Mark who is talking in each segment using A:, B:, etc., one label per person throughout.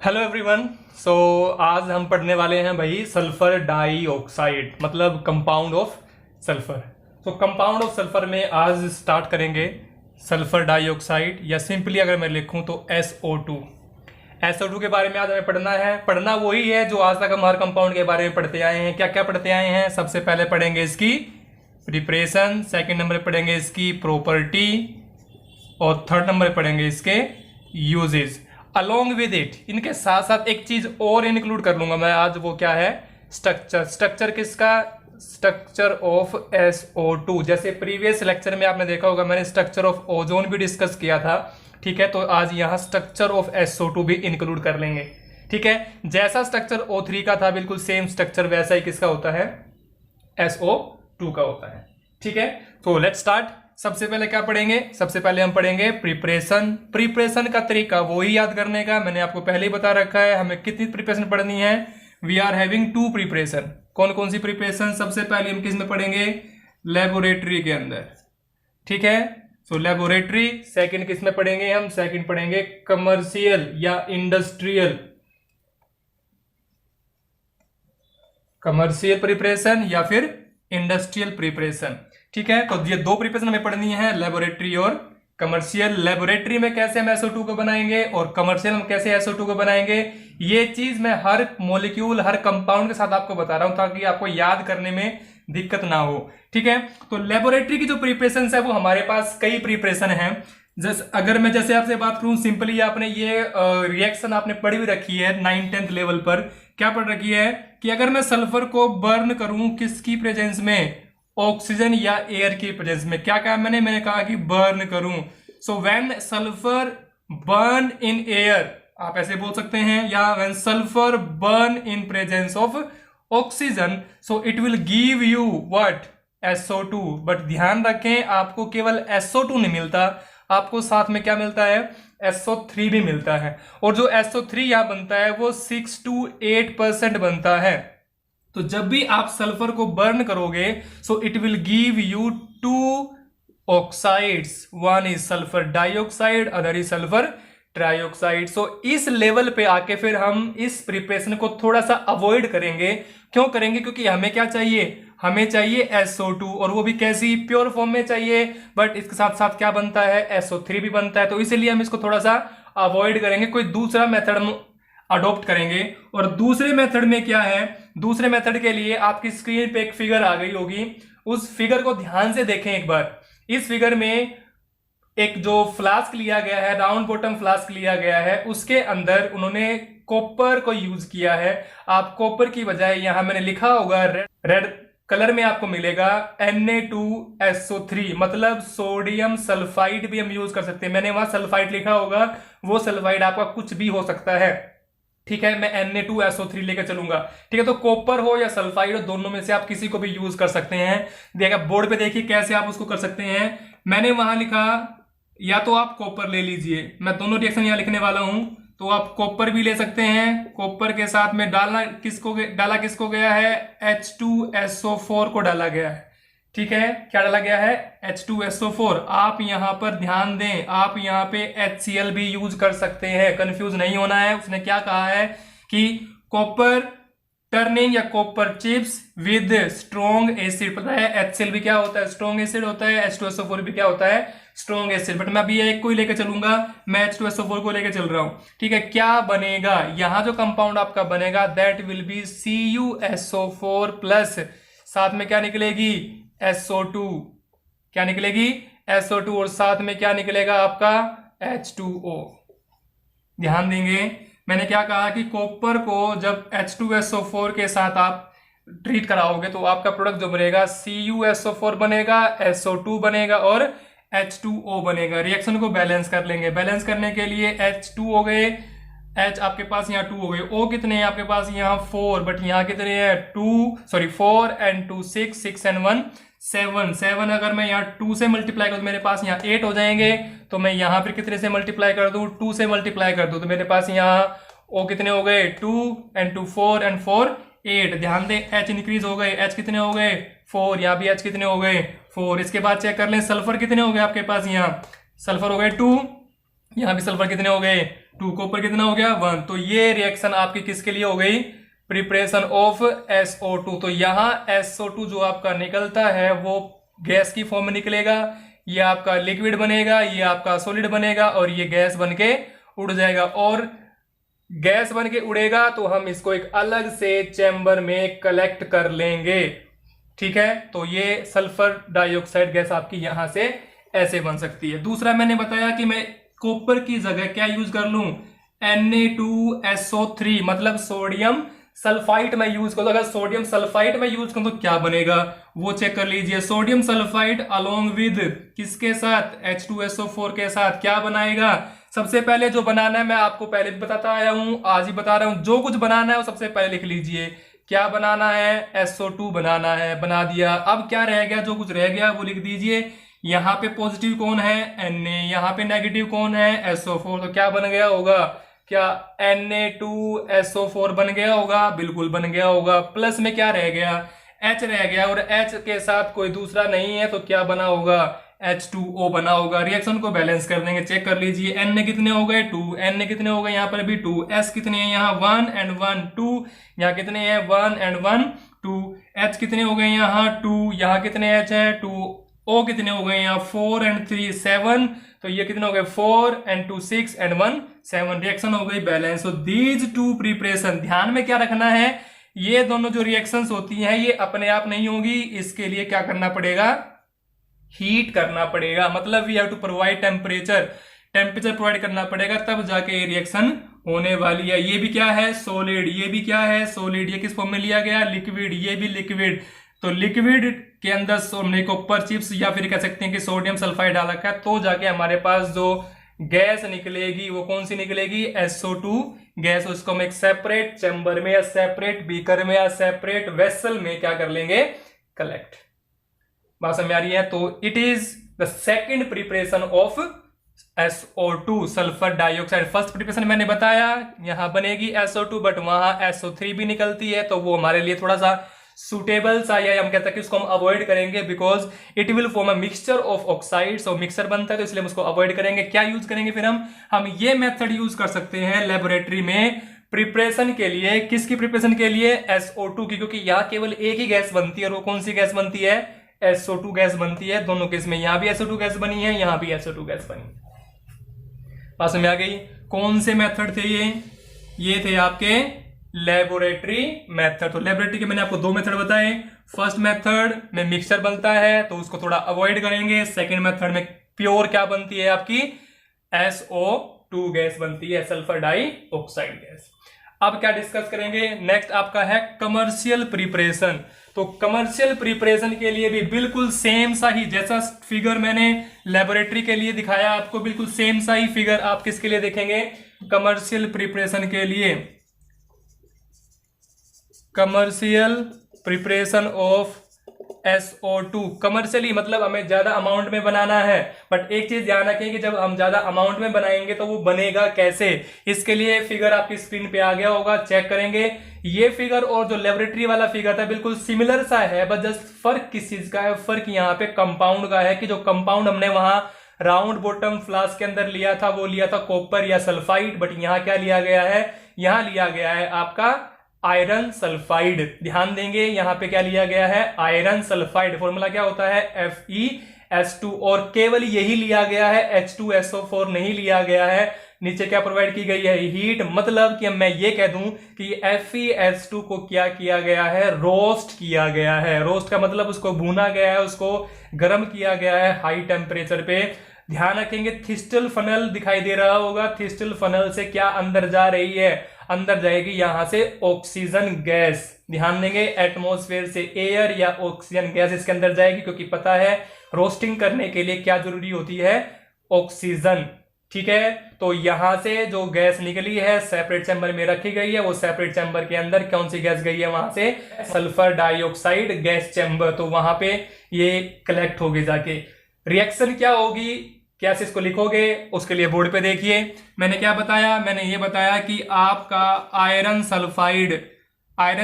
A: Hello everyone. सो आज हम पढ़ने वाले हैं भाई सल्फर डाइऑक्साइड मतलब कंपाउंड ऑफ सल्फर। तो कंपाउंड ऑफ सल्फर में आज स्टार्ट करेंगे सल्फर डाइऑक्साइड, या सिंपली अगर मैं लिखूं तो SO2। SO2 के बारे में आज हमें पढ़ना है। पढ़ना वही है जो आज तक हम हर कंपाउंड के बारे में पढ़ते आए हैं। क्या क्या पढ़ते आए हैं? सबसे पहले पढ़ेंगे इसकी प्रिपरेशन, सेकेंड नंबर पढ़ेंगे इसकी प्रॉपर्टी, और थर्ड नंबर पढ़ेंगे इसके यूजेस। अलोंग विद इट, इनके साथ साथ एक चीज और इंक्लूड कर लूंगा मैं आज, वो क्या है? स्ट्रक्चर। स्ट्रक्चर किसका? Structure of SO2। जैसे प्रीवियस लेक्चर में आपने देखा होगा मैंने स्ट्रक्चर ऑफ ओजोन भी डिस्कस किया था, ठीक है? तो आज यहां स्ट्रक्चर ऑफ SO2 भी इंक्लूड कर लेंगे, ठीक है? जैसा स्ट्रक्चर O3 का था बिल्कुल सेम स्ट्रक्चर वैसा ही किसका होता है? SO2 का होता है, ठीक है? तो लेट्स स्टार्ट। सबसे पहले क्या पढ़ेंगे? सबसे पहले हम पढ़ेंगे प्रिपरेशन। प्रिपरेशन का तरीका वही याद करने का, मैंने आपको पहले ही बता रखा है। हमें कितनी प्रिपरेशन पढ़नी है? We are having 2 preparation. कौन कौन सी प्रिपरेशन? सबसे पहले हम किस में पढ़ेंगे? लेबोरेटरी के अंदर, ठीक है? सो लेबोरेटरी। सेकंड किस में पढ़ेंगे हम? सेकंड पढ़ेंगे कमर्शियल या इंडस्ट्रियल। कमर्शियल प्रिपरेशन या फिर इंडस्ट्रियल प्रिपरेशन, ठीक है? तो ये 2 प्रिपरेशन हमें पढ़नी है, लेबोरेटरी और कमर्शियल। लेबोरेटरी में कैसे हम SO2 को बनाएंगे और कमर्शियल में कैसे SO2 को बनाएंगे, ये चीज मैं हर मॉलिक्यूल हर कंपाउंड के साथ आपको बता रहा हूं ताकि आपको याद करने में दिक्कत ना हो, ठीक है? तो लेबोरेटरी की जो प्रिपरेशन है वो हमारे पास कई प्रिपरेशन है। अगर मैं जैसे आपसे बात करूं, सिंपली आपने ये रिएक्शन आपने पढ़ी हुई रखी है 9th-10th लेवल पर। क्या पढ़ रखी है कि अगर मैं सल्फर को बर्न करूं किसकी प्रेजेंस में? ऑक्सीजन या एयर की प्रेजेंस में। क्या कहा मैंने कहा कि बर्न करूं। So when sulphur burn in air, आप ऐसे बोल सकते हैं, या when sulphur burn in presence of oxygen, so it will give you what? SO2। But ध्यान रखें आपको केवल SO2 नहीं मिलता, आपको साथ में क्या मिलता है? SO3 भी मिलता है। और जो SO3 यहां बनता है वो 6 to 8% बनता है। तो जब भी आप सल्फर को बर्न करोगे so it will give you 2 oxides. One is sulphur dioxide, other is sulphur trioxide. So इस लेवल पे आके फिर हम इस प्रिपरेशन को थोड़ा सा अवॉइड करेंगे। क्यों करेंगे? क्योंकि हमें क्या चाहिए? हमें चाहिए SO2, और वो भी कैसी? प्योर फॉर्म में चाहिए। बट इसके साथ साथ क्या बनता है? SO3 भी बनता है। तो इसीलिए हम इसको थोड़ा सा अवॉइड करेंगे, कोई दूसरा मेथड अडॉप्ट करेंगे। और दूसरे मेथड में क्या है? दूसरे मेथड के लिए आपकी स्क्रीन पे एक फिगर आ गई होगी, उस फिगर को ध्यान से देखें एक बार। इस फिगर में एक जो फ्लास्क लिया गया है, राउंड बॉटम फ्लास्क लिया गया है, उसके अंदर उन्होंने कॉपर को यूज किया है। आप कॉपर की बजाय यहां मैंने लिखा होगा रेड कलर में आपको मिलेगा Na2SO3, मतलब सोडियम सल्फाइड भी हम यूज कर सकते हैं। मैंने वहां सल्फाइड लिखा होगा, वो सल्फाइड आपका कुछ भी हो सकता है, ठीक है? मैं Na2SO3 लेकर चलूंगा, ठीक है? तो कॉपर हो या सल्फाइड हो, दोनों में से आप किसी को भी यूज कर सकते हैं। देखा बोर्ड पे देखिए कैसे आप उसको कर सकते हैं। मैंने वहां लिखा, या तो आप कॉपर ले लीजिए, मैं दोनों रिएक्शन यहां लिखने वाला हूं, तो आप कॉपर भी ले सकते हैं। कॉपर के साथ में डाला किसको गया है? H2SO4 को डाला गया है, ठीक है? क्या डाला गया है? H2SO4। आप यहां पर ध्यान दें, आप यहां पे HCl भी यूज कर सकते हैं, कंफ्यूज नहीं होना है। उसने क्या कहा है कि कॉपर टर्निंग या copper chips with strong acid. पता है HCl भी क्या होता है? स्ट्रॉन्ग एसिड होता है। H2SO4 भी क्या होता है? Strong acid. बट मैं अभी एक को ही लेकर चलूंगा, मैं H2SO4 को लेकर चल रहा हूं, ठीक है? क्या बनेगा यहां? जो कंपाउंड आपका बनेगा that will be CuSO4 plus, साथ में क्या निकलेगी? SO2। क्या निकलेगी? SO2, और साथ में क्या निकलेगा आपका? H2O। ध्यान देंगे मैंने क्या कहा कि कॉपर को जब H2SO4 के साथ आप ट्रीट कराओगे तो आपका प्रोडक्ट जो बनेगा CuSO4 बनेगा, SO2 बनेगा और H2O बनेगा। रिएक्शन को बैलेंस कर लेंगे। बैलेंस करने के लिए H2 हो गए, H आपके पास यहाँ 2 हो गए, O कितने हैं आपके पास? यहाँ 4, बट यहाँ कितने हैं? 4 and 2 6 and 1 7। अगर मैं यहाँ 2 से मल्टीप्लाई करूँ तो मेरे पास यहाँ 8 हो जाएंगे। तो मैं यहाँ फिर कितने से मल्टीप्लाई कर दूं? 2 से मल्टीप्लाई कर दूं, तो मेरे पास यहाँ O कितने हो गए? 2 and 2 4 and 4 8। ध्यान दें H इंक्रीज हो गए, H कितने हो गए? 4। यहाँ भी H कितने हो गए? 4। इसके बाद चेक कर लें सल्फर कितने हो गए आपके पास? यहाँ सल्फर हो गए 2, यहाँ भी सल्फर कितने हो गए 2, कॉपर कितना हो गया 1। तो ये रिएक्शन आपकी किसके लिए हो गई, प्रिपरेशन ऑफ SO2। तो यहाँ SO2 जो आपका निकलता है वो गैस की फॉर्म में निकलेगा, ये आपका लिक्विड बनेगा, ये आपका सॉलिड बनेगा और ये गैस बन के उड़ जाएगा। और गैस बन के उड़ेगा तो हम इसको एक अलग से चैम्बर में कलेक्ट कर लेंगे, ठीक है। तो ये सल्फर डाइऑक्साइड गैस आपकी यहां से ऐसे बन सकती है। दूसरा मैंने बताया कि मैं कॉपर की जगह क्या यूज कर लूं, Na2SO3 मतलब सोडियम सल्फाइड में यूज करूं। अगर सोडियम सल्फाइड में यूज करूं तो क्या बनेगा वो चेक कर लीजिए। सोडियम सल्फाइड अलोंग विद किसके साथ, H2SO4 के साथ क्या बनाएगा। सबसे पहले जो बनाना है मैं आपको पहले भी बताता आया हूं, आज ही बता रहा हूं, जो कुछ बनाना है वो सबसे पहले लिख लीजिए। क्या बनाना है, SO2 बनाना है, बना दिया। अब क्या रह गया, जो कुछ रह गया वो लिख दीजिए। यहाँ पे पॉजिटिव कौन है Na, यहाँ पे नेगेटिव कौन है SO4। तो क्या बन गया होगा, क्या Na2SO4 बन गया होगा, बिल्कुल बन गया होगा। प्लस में क्या रह गया, H रह गया और H के साथ कोई दूसरा नहीं है तो क्या बना होगा H2O बना होगा। रिएक्शन को बैलेंस कर देंगे, चेक कर लीजिए। Na कितने हो गए 2, Na कितने हो गए यहाँ पर भी 2, S कितने हैं यहाँ 1 and 1 2, यहाँ कितने हैं 1 and 1 2, H कितने हो गए यहाँ 2, यहाँ कितने H है 2, O कितने हो गए यहाँ 4 and 3 7, तो ये कितने हो गए 4 and 2 6 and 1 7। रिएक्शन हो गई बैलेंस। तो दीज टू प्रिपरेशन, ध्यान में क्या रखना है, ये दोनों जो रिएक्शंस होती हैं ये अपने आप नहीं होगी, इसके लिए क्या करना पड़ेगा, हीट करना पड़ेगा। मतलब we have to provide temperature provide करना पड़ेगा, तब जाके ये रिएक्शन होने वाली है। ये भी क्या है सॉलिड, ये भी क्या है सॉलिड, ये किस फॉर्म में लिया गया लिक्विड, ये भी लिक्विड। तो लिक्विड के अंदर हमने कॉपर चिप्स या फिर कह सकते हैं कि सोडियम सल्फाइड डाल रखा है, तो जाके हमारे पास जो गैस निकलेगी वो कौन सी निकलेगी SO2 गैस। उसको हम एक सेपरेट चैम्बर में या सेपरेट बीकर में या सेपरेट वेसल में क्या कर लेंगे, कलेक्ट। बात समझ आ रही है। तो it is the second preparation of SO2 sulphur dioxide. First preparation मैंने बताया यहां बनेगी SO2 बट वहां SO3 भी निकलती है, तो वो हमारे लिए थोड़ा सा सुटेबल सा, या हम कहते हैं कि उसको हम अवॉइड करेंगे because it will form a mixture of oxides, और मिक्सचर बनता है तो इसलिए हम उसको अवॉइड करेंगे। क्या यूज करेंगे फिर हम ये मेथड यूज कर सकते हैं लेबोरेटरी में प्रिपरेशन के लिए। किसकी प्रिपरेशन के लिए, SO2 की, क्योंकि यहाँ केवल एक ही गैस बनती है और वो कौन सी गैस बनती है SO2 गैस बनती है। दोनों केस में यहां भी SO2 गैस बनी है, यहां भी SO2 गैस बनी। पास में आ गई। कौन से मेथड थे ये थे आपके लेबोरेटरी मेथड। तो लेबोरेटरी के मैंने आपको दो मेथड बताए। फर्स्ट मेथड में मिक्सचर बनता है तो उसको थोड़ा अवॉइड करेंगे। सेकंड मेथड में प्योर क्या बनती है आपकी SO2 गैस बनती है, सल्फर डाइऑक्साइड गैस। अब क्या डिस्कस करेंगे, नेक्स्ट आपका है कमर्शियल प्रिपरेशन। तो कमर्शियल प्रिपरेशन के लिए भी बिल्कुल सेम सा ही, जैसा फिगर मैंने लेबोरेटरी के लिए दिखाया आपको, बिल्कुल सेम सा ही फिगर आप किसके लिए देखेंगे, कमर्शियल प्रिपरेशन के लिए। Commercial preparation of SO2, commercially मतलब हमें ज्यादा अमाउंट में बनाना है। बट एक चीज ध्यान रखें कि जब हम ज्यादा अमाउंट में बनाएंगे तो वो बनेगा कैसे, इसके लिए फिगर आपकी स्क्रीन पे आ गया होगा, चेक करेंगे। ये फिगर और जो लेबोरेटरी वाला फिगर था बिल्कुल सिमिलर सा है, बस जस्ट फर्क किस चीज का है, फर्क यहाँ पे कंपाउंड का है कि जो कंपाउंड हमने वहां राउंड बॉटम फ्लास्क के अंदर लिया था वो लिया था कॉपर या सल्फाइड, बट यहाँ क्या लिया गया है, यहाँ लिया गया है आपका आयरन सल्फाइड। ध्यान देंगे यहां पे क्या लिया गया है, आयरन सल्फाइड। फॉर्मूला क्या होता है FeS2, और केवल यही लिया गया है, H2SO4 नहीं लिया गया है। नीचे क्या प्रोवाइड की गई है, हीट। मतलब कि मैं ये कह दूं कि FeS2 को क्या किया गया है, रोस्ट किया गया है। रोस्ट का मतलब उसको भूना गया है, उसको गर्म किया गया है हाई टेम्परेचर पे। ध्यान रखेंगे थिस्टल फनल दिखाई दे रहा होगा, थिस्टल फनल से क्या अंदर जा रही है, अंदर जाएगी यहां से ऑक्सीजन गैस। ध्यान देंगे एटमॉस्फेयर से एयर या ऑक्सीजन गैस इसके अंदर जाएगी, क्योंकि पता है रोस्टिंग करने के लिए क्या जरूरी होती है, ऑक्सीजन। ठीक है, तो यहां से जो गैस निकली है सेपरेट चैम्बर में रखी गई है, वो सेपरेट चैम्बर के अंदर कौन सी गैस गई है, वहां से सल्फर डाइऑक्साइड गैस चैम्बर। तो वहां पे ये कलेक्ट होगी जाके। रिएक्शन क्या होगी, कैसे इसको लिखोगे, उसके लिए बोर्ड पे देखिए। मैंने क्या बताया, मैंने ये बताया कि आपका आयरन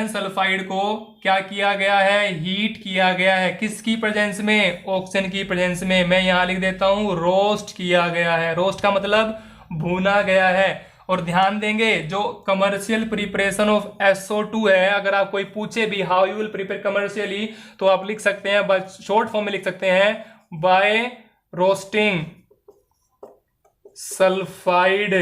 A: सल्फाइड को क्या किया गया है, हीट किया गया है। किसकी प्रेजेंस में, ऑक्सीजन की प्रेजेंस में। मैं यहां लिख देता हूं रोस्ट किया गया है। रोस्ट का मतलब भूना गया है। और ध्यान देंगे जो कमर्शियल प्रिपरेशन ऑफ SO2 है, अगर आप कोई पूछे भी how you will prepare commercially, तो आप लिख सकते हैं, बस शॉर्ट फॉर्म में लिख सकते हैं बाय रोस्टिंग सल्फाइड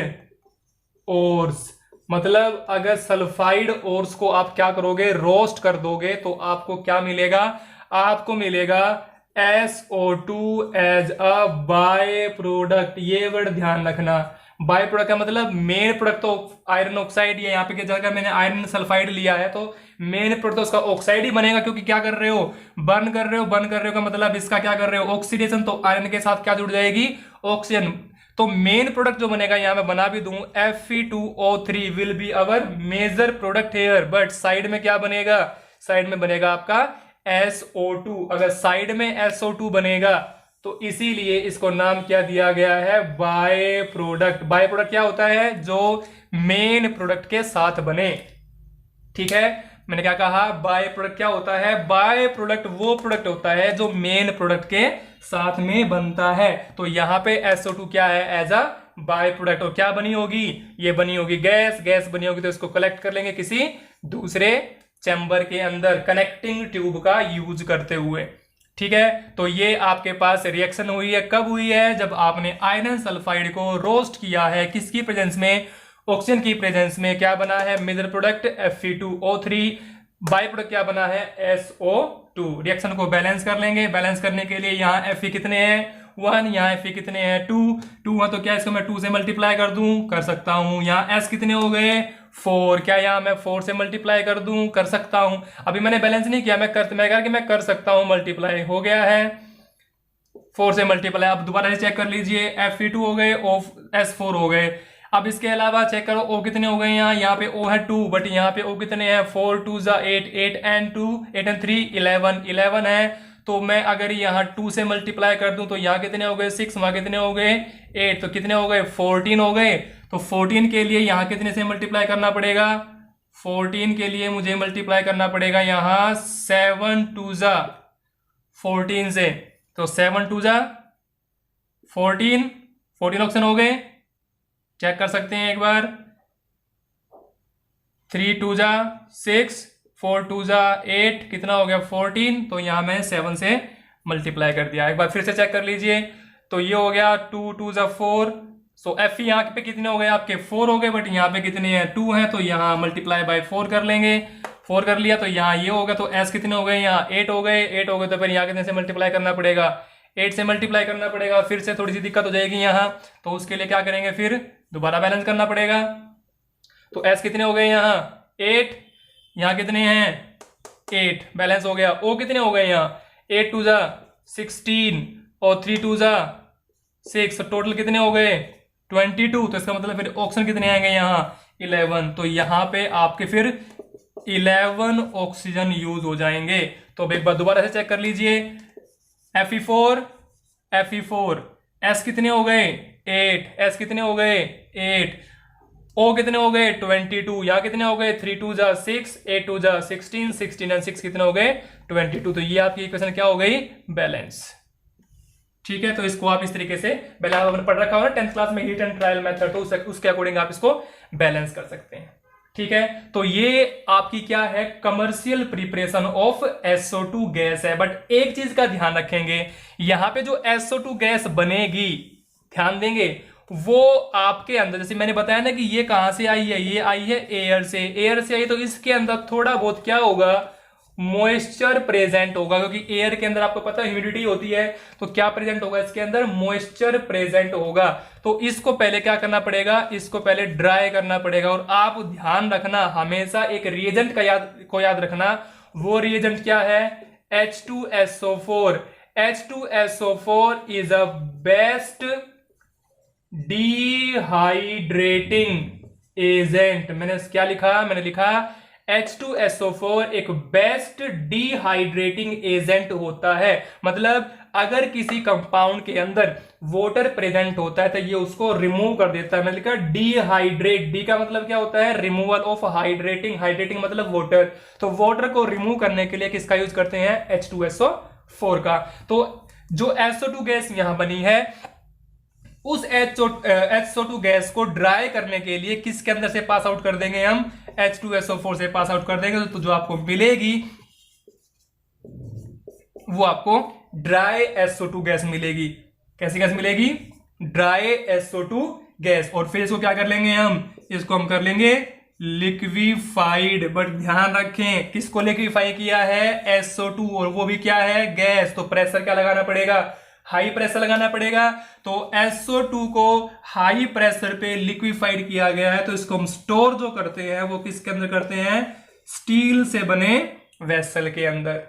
A: ओर्स। मतलब अगर सल्फाइड ओर्स को आप क्या करोगे, रोस्ट कर दोगे, तो आपको क्या मिलेगा, आपको मिलेगा SO2 as a by product. ये वर्ड ध्यान रखना, बाय प्रोडक्ट का मतलब मेन प्रोडक्ट तो आयरन ऑक्साइड, या यहाँ पे की जगह मैंने आयरन सल्फाइड लिया है, तो मेन प्रोडक्ट तो उसका ऑक्साइड ही बनेगा, क्योंकि क्या कर रहे हो, बर्न कर रहे हो। बर्न कर रहे हो का मतलब इसका क्या कर रहे हो, ऑक्सीडेशन। तो आयरन के साथ क्या जुड़ जाएगी, ऑक्सीजन। तो मेन प्रोडक्ट जो बनेगा, यहां मैं बना भी दूं, Fe2O3 will be our major product here. But side में क्या बनेगा, साइड में बनेगा आपका SO2। अगर साइड में SO2 बनेगा तो इसीलिए इसको नाम क्या दिया गया है, बाय प्रोडक्ट। बाय प्रोडक्ट क्या होता है, जो मेन प्रोडक्ट के साथ बने। ठीक है, मैंने क्या कहा, बाय प्रोडक्ट क्या होता है, बाय प्रोडक्ट वो प्रोडक्ट होता है जो मेन प्रोडक्ट के साथ में बनता है। तो यहां पे SO2 क्या है, एज अ बाय प्रोडक्ट। और क्या बनी होगी, ये बनी होगी गैस। गैस बनी होगी तो इसको कलेक्ट कर लेंगे किसी दूसरे चैम्बर के अंदर, कनेक्टिंग ट्यूब का यूज करते हुए। ठीक है, तो ये आपके पास रिएक्शन हुई है, कब हुई है, जब आपने आयरन सल्फाइड को रोस्ट किया है, किसकी प्रेजेंस में, ऑक्सीजन की प्रेजेंस में। क्या बना है, major product Fe2O3, by product क्या बना है, SO2। रिएक्शन को बैलेंस कर लेंगे। बैलेंस करने के लिए यहाँ Fe कितने हैं, 1, यहाँ Fe कितने हैं, 2 है, तो क्या इसको मैं 2 से मल्टीप्लाई कर दूं, कर सकता हूं। यहाँ S कितने हो गए, 4, क्या यहाँ मैं 4 से मल्टीप्लाई कर दूं, कर सकता हूं। अभी मैंने बैलेंस नहीं किया, मैं कहा कि मैं कर सकता हूं, मल्टीप्लाई हो गया है 4 से मल्टीप्लाई। अब दोबारा से चेक कर लीजिए, Fe2 हो गए, S4 हो गए। अब इसके अलावा चेक करो O कितने हो गए, यहाँ पे O है 2, बट यहाँ पे O कितने हैं, 4 2 8, 8 and 2, 8 and 3 11 है। तो मैं अगर यहाँ 2 से मल्टीप्लाई कर दूं तो यहाँ कितने हो गए, 6, वहां कितने हो गए, 8, तो कितने हो गए, 14 हो गए। तो 14 के लिए यहाँ कितने से मल्टीप्लाई करना पड़ेगा, 14 के लिए मुझे मल्टीप्लाई करना पड़ेगा यहाँ 7 2 14 से। तो 7 2 14 ऑप्शन हो गए, चेक कर सकते हैं एक बार। 3 2 6, 4 2 8, कितना हो गया 14। तो यहां मैं 7 से मल्टीप्लाई कर दिया। एक बार फिर से चेक कर लीजिए, तो ये हो गया 2 2 4। सो Fe यहाँ पे कितने हो गए आपके, 4 हो गए, बट यहाँ पे कितने हैं, 2 हैं, तो यहाँ मल्टीप्लाई बाय 4 कर लेंगे। 4 कर लिया तो यहाँ ये होगा, तो S कितने हो गए, यहाँ 8 हो गए। 8 हो गए तो फिर यहाँ कितने से मल्टीप्लाई करना पड़ेगा, 8 से मल्टीप्लाई करना पड़ेगा। फिर से थोड़ी सी दिक्कत हो जाएगी यहाँ, तो उसके लिए क्या करेंगे, फिर दोबारा बैलेंस करना पड़ेगा। तो S कितने हो गए यहाँ 8, यहाँ कितने हैं 8, बैलेंस हो गया। O कितने हो गए यहाँ 8 2 16 और 3 2 6, तो टोटल कितने हो गए 22। तो इसका मतलब फिर ऑक्सीजन कितने आएंगे यहाँ 11। तो यहाँ पे आपके फिर 11 ऑक्सीजन यूज हो जाएंगे। तो एक बार दोबारा से चेक कर लीजिए, Fe4 S कितने हो गए 8, S कितने हो गए 8, O कितने हो गए 22, यहाँ कितने हो गए 3 2 6, 8 2 16, 16 और 6 कितने हो गए 22। तो ये आपकी इक्वेशन क्या हो गई, बैलेंस। ठीक है, तो इसको आप इस तरीके से बैलेंस आपने पढ़ रखा होगा 10th क्लास में, हीट एंड ट्रायल मेथड, तो उसके अकॉर्डिंग आप इसको बैलेंस कर सकते हैं। ठीक है, तो ये आपकी क्या है, commercial preparation of SO2 gas है। बट एक चीज का ध्यान रखेंगे, यहां पे जो SO2 गैस बनेगी, ध्यान देंगे, वो आपके अंदर, जैसे मैंने बताया ना कि ये कहां से आई है, ये आई है एयर से। एयर से आई तो इसके अंदर थोड़ा बहुत क्या होगा, मॉइस्चर प्रेजेंट होगा, क्योंकि एयर के अंदर आपको पता है ह्यूमिडिटी होती है, तो क्या प्रेजेंट होगा इसके अंदर, मॉइस्चर प्रेजेंट होगा। तो इसको पहले क्या करना पड़ेगा, इसको पहले ड्राई करना पड़ेगा। और आप ध्यान रखना, हमेशा एक रिएजेंट को याद रखना, वो रिएजेंट क्या है, H2SO4। H2SO4 is a best dehydrating agent. मैंने क्या लिखा, मैंने लिखा H2SO4 एक बेस्ट डिहाइड्रेटिंग एजेंट होता है। मतलब अगर किसी कंपाउंड के अंदर वाटर प्रेजेंट होता है तो ये उसको रिमूव कर देता है। मैंने लिखा डिहाइड्रेट, डी का मतलब क्या होता है, रिमूवल ऑफ हाइड्रेटिंग, हाइड्रेटिंग मतलब वाटर। तो वाटर को रिमूव करने के लिए किसका यूज करते हैं, H2SO4 का। तो जो SO2 गैस यहां बनी है, उस HO2 गैस को ड्राई करने के लिए किसके अंदर से पास आउट कर देंगे हम, H2SO4 से पास आउट कर देंगे। तो जो आपको मिलेगी वो आपको ड्राई SO2 गैस मिलेगी। कैसी गैस मिलेगी, ड्राई SO2 गैस। और फिर इसको क्या कर लेंगे हम, इसको हम कर लेंगे लिक्विफाइड। बट ध्यान रखें किसको लिक्विफाई किया है, SO2, और वो भी क्या है, गैस। तो प्रेशर क्या लगाना पड़ेगा, हाई प्रेशर लगाना पड़ेगा। तो SO2 को हाई प्रेशर पे लिक्विफाइड किया गया है। तो इसको हम स्टोर जो करते हैं वो किसके अंदर करते हैं, स्टील से बने वेसल के अंदर।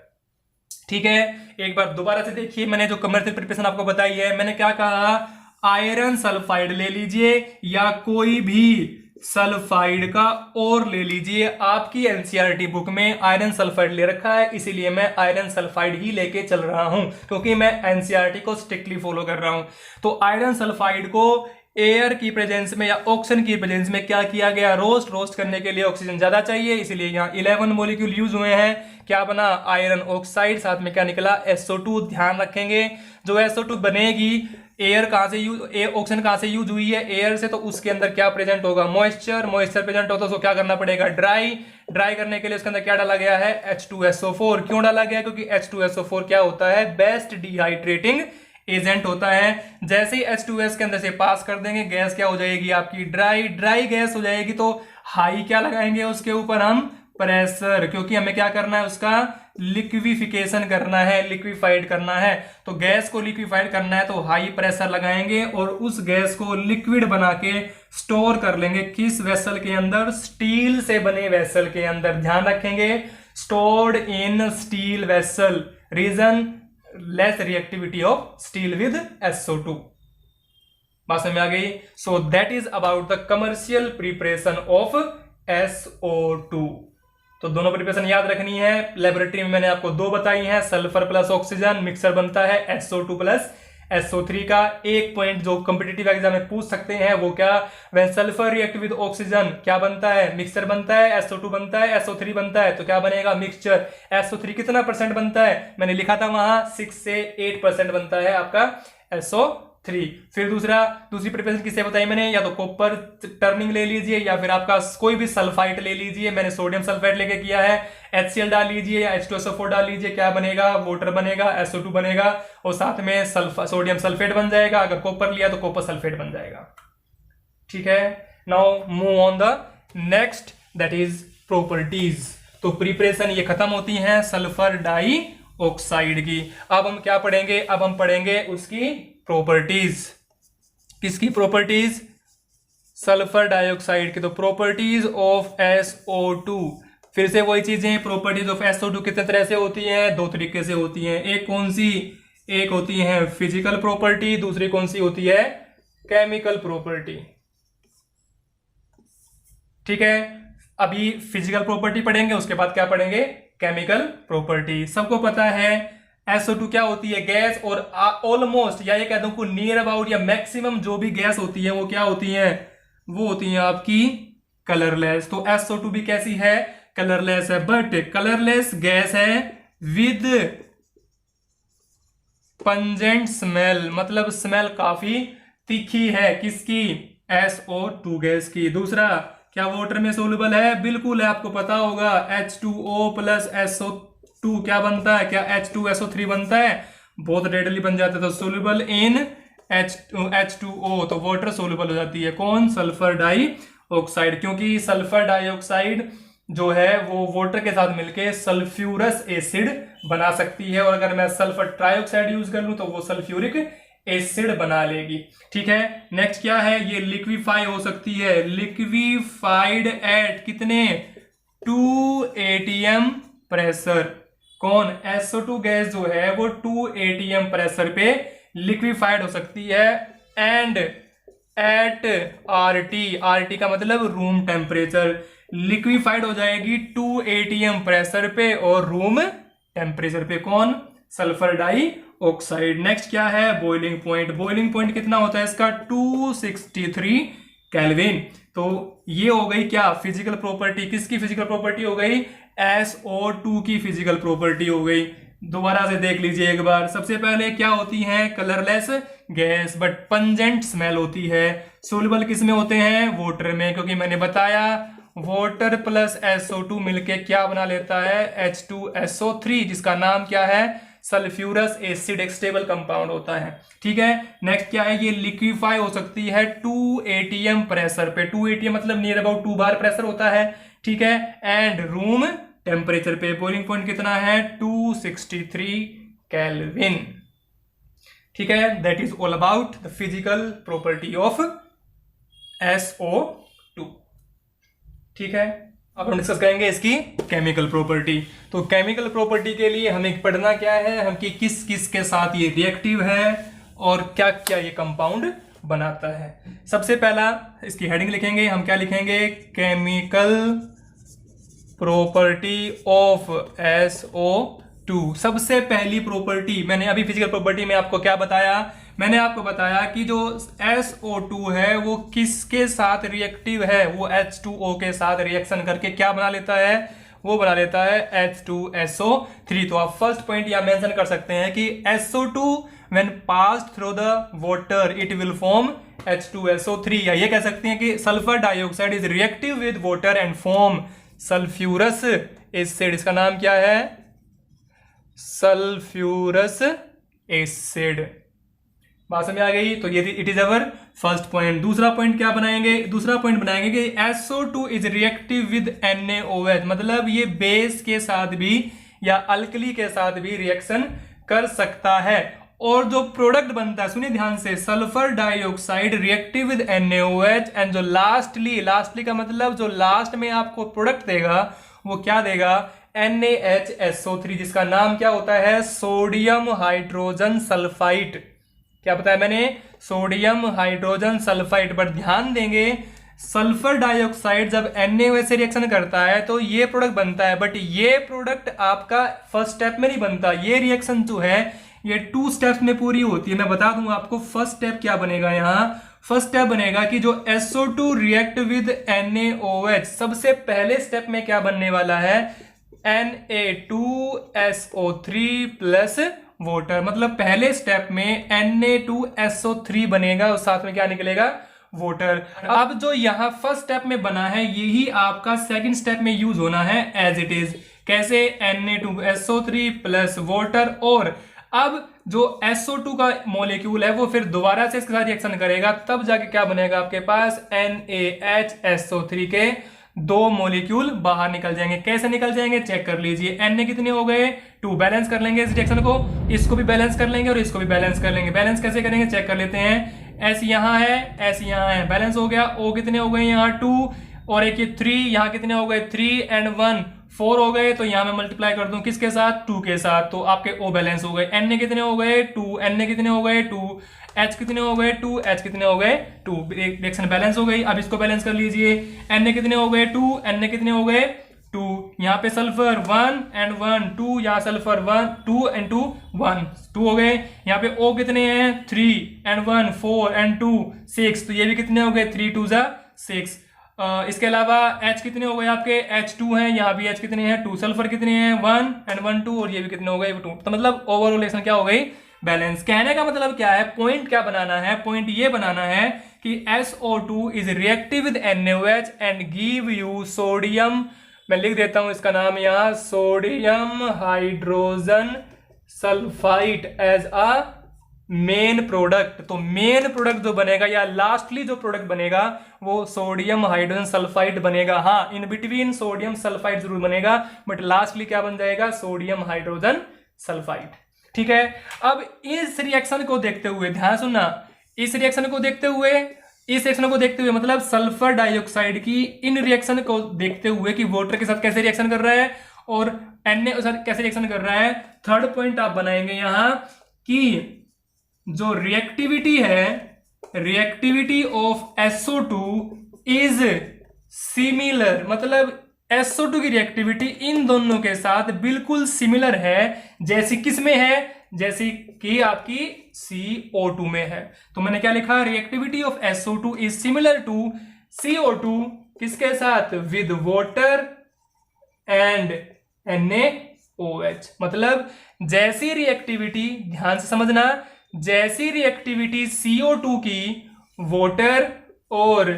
A: ठीक है, एक बार दोबारा से देखिए, मैंने जो कमर्शियल प्रिपरेशन आपको बताई है, मैंने क्या कहा, आयरन सल्फाइड ले लीजिए या कोई भी सल्फाइड का और ले लीजिए। आपकी एनसीईआरटी बुक में आयरन सल्फाइड ले रखा है, इसीलिए मैं आयरन सल्फाइड ही लेके चल रहा हूं, क्योंकि मैं एनसीईआरटी को स्ट्रिक्टली फॉलो कर रहा हूं। तो आयरन सल्फाइड को एयर की प्रेजेंस में या ऑक्सीजन की प्रेजेंस में क्या किया गया, रोस्ट करने के लिए ऑक्सीजन ज्यादा चाहिए, इसीलिए यहाँ 11 मॉलिक्यूल यूज हुए हैं। क्या बना, आयरन ऑक्साइड, साथ में क्या निकला, SO2। ध्यान रखेंगे जो SO2 बनेगी, एयर कहां से यूज, ऑक्सीजन कहां से यूज हुई है, एयर से। तो उसके अंदर क्या प्रेजेंट होगा, मॉइस्चर प्रेजेंट होता है। तो उसको क्या करना पड़ेगा, ड्राई करने के लिए उसके अंदर क्या डाला गया है, H2SO4। क्यों डाला गया, क्योंकि H2SO4 क्या होता है, बेस्ट डिहाइड्रेटिंग एजेंट होता है। जैसे ही H2S के अंदर से पास कर देंगे, गैस क्या हो जाएगी आपकी, ड्राई गैस हो जाएगी। तो हाई क्या लगाएंगे उसके ऊपर हम, प्रेशर, क्योंकि हमें क्या करना है, उसका लिक्विफिकेशन करना है, लिक्विफाइड करना है। तो गैस को लिक्विफाइड करना है तो हाई प्रेशर लगाएंगे और उस गैस को लिक्विड बना के स्टोर कर लेंगे। किस वेसल के अंदर, स्टील से बने वेसल के अंदर। ध्यान रखेंगे, stored in steel vessel, reason less reactivity of steel with SO2। बात समझ में आ गई। So that is about the commercial preparation of SO2। तो दोनों प्रिपरेशन याद रखनी है। लेबोरेटरी में मैंने आपको दो बताई हैं, सल्फर प्लस ऑक्सीजन मिक्सर बनता है SO2 प्लस SO3 का। एक पॉइंट जो कॉम्पिटिटिव एग्जाम में पूछ सकते हैं वो क्या, when sulphur react with oxygen क्या बनता है, मिक्सर बनता है, SO2 बनता है, SO3 बनता है। तो क्या बनेगा, मिक्सचर। SO3 कितना % बनता है, मैंने लिखा था वहां 6 से 8% बनता है आपका SO3। फिर दूसरी प्रिपरेशन किससे बताई मैंने, या तो कॉपर टर्निंग ले लीजिए या फिर आपका कोई भी सल्फाइड ले लीजिए। मैंने सोडियम सल्फाइड लेके किया है, HCl डाल लीजिए या H2SO4 डाल लीजिए, क्या बनेगा, वाटर बनेगा, SO2 बनेगा और साथ में सोडियम सल्फेट बन जाएगा। अगर कॉपर लिया तो कॉपर सल्फेट बन जाएगा। ठीक है, now move on the next, that is properties. तो प्रिपरेशन ये खत्म होती है सल्फर डाई ऑक्साइड की। अब हम क्या पढ़ेंगे, अब हम पढ़ेंगे उसकी प्रॉपर्टीज। किसकी प्रॉपर्टीज, सल्फर डाइऑक्साइड की। तो प्रॉपर्टीज ऑफ SO2, फिर से वही चीजें, प्रॉपर्टीज ऑफ SO2 कितने तरह से होती हैं, दो तरीके से होती हैं। एक कौन सी, एक होती है फिजिकल प्रॉपर्टी, दूसरी कौन सी होती है, केमिकल प्रॉपर्टी। ठीक है, अभी फिजिकल प्रॉपर्टी पढ़ेंगे, उसके बाद क्या पढ़ेंगे, केमिकल प्रॉपर्टी। सबको पता है SO2 क्या होती है, गैस। और ऑलमोस्ट या ये कह दूं नियर अबाउट या मैक्सिमम जो भी गैस होती है वो क्या होती है, वो होती है आपकी कलरलेस। तो SO2 भी कैसी है, कलरलेस है। बट कलरलेस गैस है विद पंजेंट स्मेल, मतलब स्मेल काफी तीखी है। किसकी, SO2 गैस की। दूसरा, क्या वाटर में सोल्यूबल है, बिल्कुल है, आपको पता होगा। H2O प्लस SO2 क्या बनता है, क्या H2SO3 बनता है, बहुत रेडली बन जाता है। तो सोल्यूबल इन H2O, तो वाटर सोल्यूबल हो जाती है। कौन, सल्फर डाई ऑक्साइड, क्योंकि सल्फर डाइऑक्साइड जो है वो वाटर के साथ मिलके सल्फ्यूरस एसिड बना सकती है। और अगर मैं सल्फर ट्राइऑक्साइड यूज कर लूं तो वो सल्फ्यूरिक एसिड बना लेगी। ठीक है, नेक्स्ट क्या है, ये लिक्विफाई हो सकती है, लिक्विफाइड एट कितने, 2 atm प्रेशर। कौन, SO2 गैस जो है वो 2 atm प्रेशर पे लिक्विफाइड हो सकती है। एंड एट RT का मतलब रूम टेम्परेचर, लिक्विफाइड हो जाएगी 2 atm प्रेशर पे और रूम टेम्परेचर पे। कौन, सल्फर डाई ऑक्साइड। नेक्स्ट क्या है, बॉइलिंग पॉइंट। बॉइलिंग पॉइंट कितना होता है इसका, 263 केल्विन। तो ये हो गई क्या, फिजिकल प्रॉपर्टी। किसकी फिजिकल प्रॉपर्टी हो गई, SO2 की फिजिकल प्रॉपर्टी हो गई। दोबारा से देख लीजिए एक बार। सबसे पहले क्या होती है, colourless gas, but pungent smell होती है। सोल्यूबल किस में होते हैं? वाटर में, क्योंकि मैंने बताया वाटर प्लस SO2 मिलके क्या बना लेता है? H2SO3, जिसका नाम क्या है? सल्फ्यूरस एसिड, एक स्टेबल कंपाउंड होता है। ठीक है, नेक्स्ट क्या है? ये लिक्विफाई हो सकती है 2 atm प्रेशर पे। 2 atm मतलब नियर अबाउट 2 बार प्रेशर होता है। ठीक है, एंड रूम टेम्परेचर पे। बॉइलिंग पॉइंट कितना है? 263 केल्विन। ठीक है, that is all about the physical property of SO2। ठीक है, अब हम डिस्कस करेंगे इसकी केमिकल प्रॉपर्टी। तो केमिकल प्रॉपर्टी के लिए हमें पढ़ना क्या है? हम कि किस किस के साथ ये रिएक्टिव है और क्या क्या ये कंपाउंड बनाता है। सबसे पहला इसकी हेडिंग लिखेंगे हम, क्या लिखेंगे? Chemical property of SO2। सबसे पहली प्रॉपर्टी, मैंने अभी फिजिकल प्रॉपर्टी में आपको क्या बताया? मैंने आपको बताया कि जो SO2 है वो किसके साथ रिएक्टिव है? वो H2O के साथ रिएक्शन करके क्या बना लेता है? वो बना लेता है H2SO3। तो आप फर्स्ट पॉइंट यहां मेंशन कर सकते हैं कि SO2 when passed through the water it will form H2SO3, या ये कह सकते हैं कि sulphur dioxide is reactive with water and form sulphurous acid. इसका नाम क्या है? Sulphurous acid. बात समझ आ गई? तो ये it is our first point. दूसरा पॉइंट क्या बनाएंगे? दूसरा पॉइंट बनाएंगे कि SO2 is reactive with NaOH, मतलब ये बेस के साथ भी या अल्कली के साथ भी रिएक्शन कर सकता है। और जो प्रोडक्ट बनता है, सुनिए ध्यान से, sulphur dioxide reactive with NaOH, and जो लास्टली का मतलब जो लास्ट में आपको प्रोडक्ट देगा वो क्या देगा? NaHSO3, जिसका नाम क्या होता है? Sodium hydrogen sulphide. क्या बताया मैंने? Sodium hydrogen sulphide. पर ध्यान देंगे, सल्फर डाइऑक्साइड जब NaOH से रिएक्शन करता है तो ये प्रोडक्ट बनता है, बट ये प्रोडक्ट आपका फर्स्ट स्टेप में नहीं बनता। ये रिएक्शन जो है ये 2 स्टेप्स में पूरी होती है। मैं बता दूंगा आपको फर्स्ट स्टेप क्या बनेगा। यहाँ फर्स्ट स्टेप बनेगा कि जो SO2 रिएक्ट विद NaOH, सबसे पहले स्टेप में क्या बनने वाला है? Na2SO3 प्लस वाटर, मतलब पहले स्टेप में Na2SO3 बनेगा और साथ में क्या निकलेगा? वाटर। अब जो यहां फर्स्ट स्टेप में बना है यही आपका सेकंड स्टेप में यूज होना है एज इट इज। कैसे? Na2SO3 प्लस वाटर, और अब जो SO2 का मॉलिक्यूल है वो फिर दोबारा से इसके साथ रिएक्शन करेगा, तब जाके क्या बनेगा आपके पास? NaHSO3 के 2 मॉलिक्यूल बाहर निकल जाएंगे। कैसे निकल जाएंगे? चेक कर लीजिए। Na कितने हो गए? 2। बैलेंस कर लेंगे इस रिएक्शन को, इसको भी बैलेंस कर लेंगे और इसको भी बैलेंस कर लेंगे। बैलेंस कैसे करेंगे? चेक कर लेते हैं। S यहाँ है, S यहाँ है, बैलेंस हो गया। O कितने हो गए? यहाँ 2, और एक ये 3, यहाँ कितने हो गए? 3 एंड 1 4 हो गए। तो यहां मैं मल्टीप्लाई कर दूं किसके साथ? 2 के साथ, तो आपके O बैलेंस हो गए। Na कितने हो गए? 2। Na कितने हो गए? 2। H कितने हो गए? 2। H कितने हो गए? 2। रिएक्शन बैलेंस हो गई। अब इसको बैलेंस कर लीजिए। Na कितने हो गए? 2। Na कितने हो गए? 2। यहाँ पे सल्फर 1 एंड 1 2, यहाँ सल्फर 1 2 एंड 2 1 2 हो गए। यहाँ पे O कितने हैं? 3 एंड 1 4 एंड 2 6, तो ये भी कितने हो गए? 3 2 6। इसके अलावा H कितने हो गए आपके? H2 हैं, यहाँ भी H कितने हैं? 2। सल्फर कितने हैं? 1 एंड 1 2, और ये भी कितने हो गए? 2। तो मतलब ओवरऑल रिएक्शन क्या हो गई? बैलेंस। कहने का मतलब क्या है? पॉइंट क्या बनाना है? पॉइंट ये बनाना है कि SO2 is reactive with NaOH and give you sodium, मैं लिख देता हूं इसका नाम यहां, sodium hydrogen sulphide as a main product. तो मेन प्रोडक्ट जो बनेगा या लास्टली जो प्रोडक्ट बनेगा वो सोडियम हाइड्रोजन सल्फाइड बनेगा। हाँ, इन बिटवीन सोडियम सल्फाइड जरूर बनेगा, बट लास्टली क्या बन जाएगा? Sodium hydrogen sulphide. ठीक है, अब इस रिएक्शन को देखते हुए, ध्यान सुनना, इस रिएक्शन को देखते हुए मतलब सल्फर डाइऑक्साइड की इन रिएक्शन को देखते हुए कि वाटर के साथ कैसे रिएक्शन कर रहा है और Na के साथ कैसे रिएक्शन कर रहा है, थर्ड पॉइंट आप बनाएंगे यहां कि जो रिएक्टिविटी है, reactivity of SO2 is similar, मतलब SO2 की रिएक्टिविटी इन दोनों के साथ बिल्कुल सिमिलर है, जैसी किसमें है? जैसी कि आपकी CO2 में है। तो मैंने क्या लिखा? Reactivity of SO2 is similar to CO2 किसके साथ? With water and NaOH। मतलब जैसी रिएक्टिविटी, ध्यान से समझना, जैसी रिएक्टिविटी CO2 की वाटर और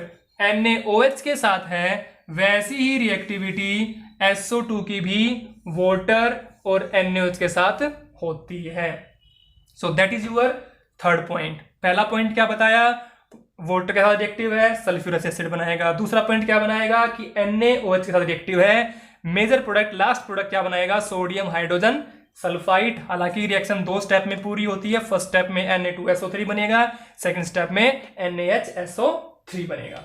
A: NaOH के साथ है, वैसी ही रिएक्टिविटी SO2 की भी वाटर और NaOH के साथ होती है। सो that is your third point. पहला पॉइंट क्या बताया, वाटर के साथ रिएक्टिव है, सल्फ्यूरस एसिड बनाएगा। दूसरा पॉइंट क्या बनाएगा कि NaOH के साथ रिएक्टिव है। मेजर प्रोडक्ट, लास्ट प्रोडक्ट क्या बनाएगा, सोडियम हाइड्रोजन सल्फाइड। हालांकि रिएक्शन 2 स्टेप में पूरी होती है। फर्स्ट स्टेप में Na2SO3 बनेगा, सेकंड स्टेप में NaHSO3 बनेगा।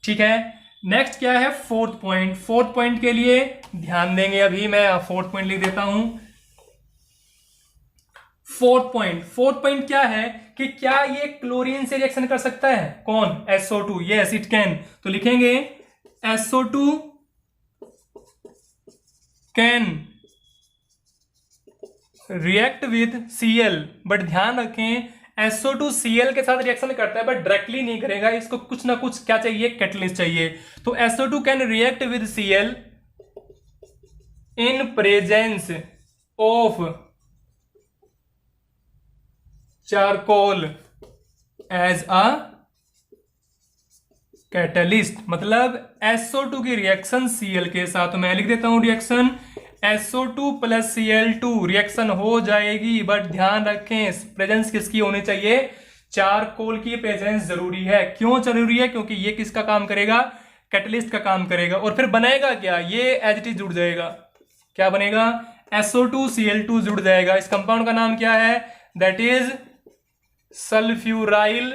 A: ठीक है, नेक्स्ट क्या है, फोर्थ पॉइंट। फोर्थ पॉइंट के लिए ध्यान देंगे, अभी मैं फोर्थ पॉइंट लिख देता हूं। फोर्थ पॉइंट क्या है कि क्या ये क्लोरीन से रिएक्शन कर सकता है, कौन, SO2। Yes it can. तो लिखेंगे SO2 can react with Cl, but ध्यान रखें SO2 Cl के साथ रिएक्शन करता है बट डायरेक्टली नहीं करेगा, इसको कुछ ना कुछ क्या चाहिए, कैटलिस्ट चाहिए। तो SO2 can react with Cl in presence of charcoal as a catalyst. मतलब SO2 की रिएक्शन Cl के साथ, तो मैं लिख देता हूं reaction SO2 plus Cl2 reaction हो जाएगी, बट ध्यान रखें प्रेजेंस किसकी होनी चाहिए, चारकोल की प्रेजेंस जरूरी है। क्यों जरूरी है, क्योंकि ये किसका काम करेगा, कैटलिस्ट का काम करेगा। और फिर बनेगा क्या, ये एज इट इज जुड़ जाएगा। क्या बनेगा, SO2 Cl2 जुड़ जाएगा। इस कंपाउंड का नाम क्या है, दैट इज सल्फ्यूराइल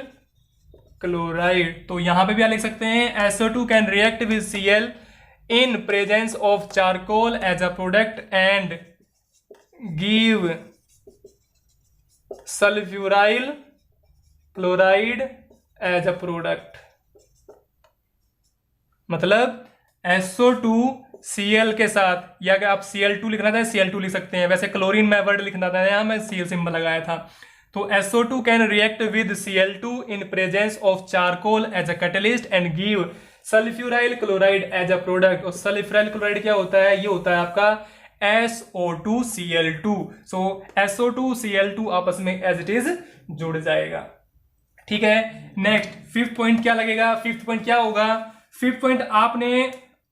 A: क्लोराइड। तो यहां पे भी लिख सकते हैं SO2 can react with Cl in presence of charcoal as a product and give sulfuryl chloride as a product। मतलब SO2 Cl के साथ, या अगर आप Cl2 लिखना था Cl2 लिख सकते हैं, वैसे क्लोरीन में वर्ड लिखना था, यहां मैं Cl सिंबल लगाया था। तो SO2 can react with Cl2 in presence of charcoal as a catalyst and give sulphuryl chloride as a product. और सल्फ्यूराइल क्लोराइड क्या होता है, ये होता है आपका SO2Cl2। सो SO2Cl2 आपस में एज इट इज जुड़ जाएगा। ठीक है, नेक्स्ट फिफ्थ पॉइंट क्या लगेगा, फिफ्थ पॉइंट क्या होगा, फिफ्थ पॉइंट आपने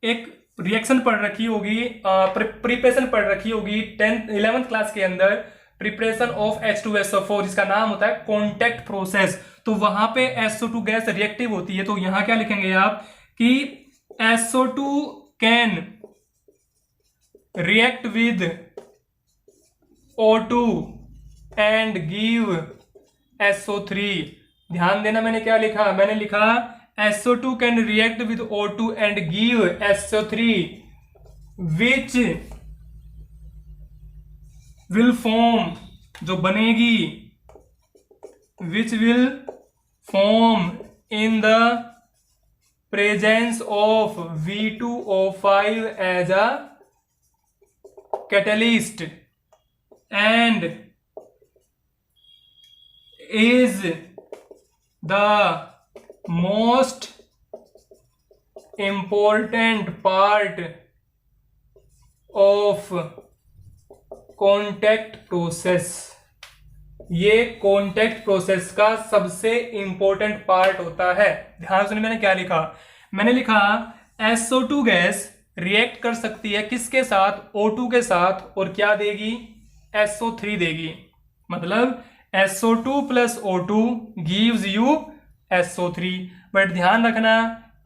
A: एक रिएक्शन पढ़ रखी होगी, प्रिपरेशन पढ़ रखी होगी 11th क्लास के अंदर, प्रिपरेशन ऑफ H2SO4, जिसका नाम होता है कॉन्टैक्ट प्रोसेस। तो वहां पे SO2 गैस रिएक्टिव होती है। तो यहां क्या लिखेंगे आप कि SO2 can react with O2 and give SO3। ध्यान देना, मैंने क्या लिखा, मैंने लिखा SO2 can react with O2 and give SO3 which will form, जो बनेगी, which will form in the presence of V2O5 as a catalyst and is the most important part of contact process. ये contact process का सबसे important part होता है। ध्यान सुनिए, मैंने क्या लिखा, मैंने लिखा SO2 गैस रिएक्ट कर सकती है किसके साथ, O2 के साथ, और क्या देगी, SO3 देगी। मतलब SO2 plus O2 gives you SO3। But ध्यान रखना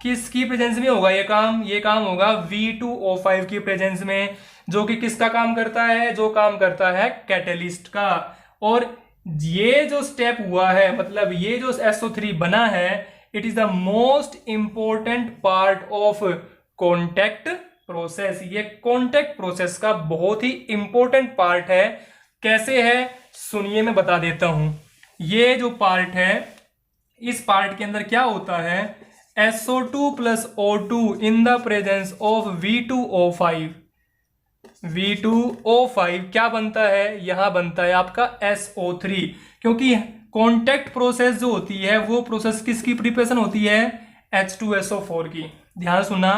A: किसकी प्रेजेंस में होगा ये काम होगा V2O5 की प्रेजेंस में, जो कि किसका काम करता है, जो काम करता है कैटलिस्ट का। और ये जो स्टेप हुआ है, मतलब ये जो SO3 बना है, it is the most important part of contact process. ये कॉन्टैक्ट प्रोसेस का बहुत ही इंपॉर्टेंट पार्ट है। कैसे है सुनिए, मैं बता देता हूं। ये जो पार्ट है, इस पार्ट के अंदर क्या होता है, SO2 plus O2 in the presence of V2O5। V2O5 क्या बनता है, यहां बनता है आपका SO3, क्योंकि कॉन्टैक्ट प्रोसेस जो होती है वो प्रोसेस किसकी प्रिपरेशन होती है, H2SO4 की। ध्यान सुना,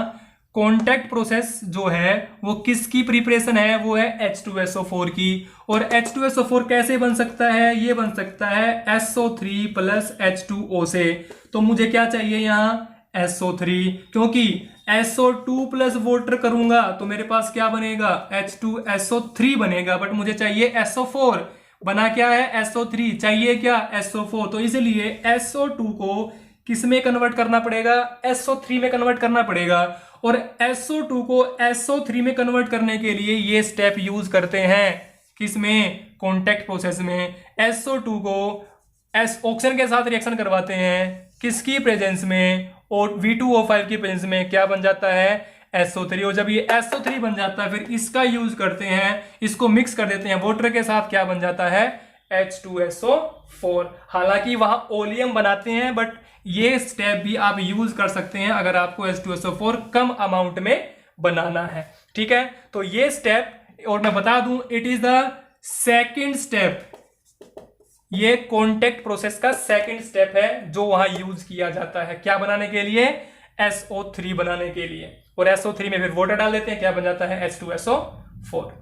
A: कॉन्टैक्ट प्रोसेस जो है वो किसकी प्रिपरेशन है, वो है H2SO4 की। और H2SO4 कैसे बन सकता है, ये बन सकता है SO3 प्लस H2O से। तो मुझे क्या चाहिए यहाँ SO3, क्योंकि SO2 प्लस वाटर करूंगा तो मेरे पास क्या बनेगा H2SO3 बनेगा, बट मुझे चाहिए SO4। बना क्या है SO3, चाहिए क्या SO4। तो इसलिए SO2 को किस में कन्वर्ट करना पड़ेगा, SO3 में कन्वर्ट करना पड़ेगा। और SO2 को SO3 में कन्वर्ट करने के लिए ये स्टेप यूज करते हैं, किसमें, कॉन्टैक्ट प्रोसेस में। SO2 को ऑक्सीजन के साथ रिएक्शन करवाते हैं, किसकी प्रेजेंस में, और V2O5 की प्रेजेंस में क्या बन जाता है SO3। और जब ये SO3 बन जाता है फिर इसका यूज करते हैं, इसको मिक्स कर देते हैं वाटर के साथ, क्या बन जाता है H2SO4। हालांकि वहां ओलियम बनाते हैं, बट ये स्टेप भी आप यूज कर सकते हैं अगर आपको H2SO4 कम अमाउंट में बनाना है। ठीक है, तो ये स्टेप, और मैं बता दूं it is the second step, ये कॉन्टैक्ट प्रोसेस का सेकेंड स्टेप है जो वहां यूज किया जाता है, क्या बनाने के लिए, SO3 बनाने के लिए। और SO3 में फिर वाटर डाल देते हैं, क्या बन जाता है H2SO4।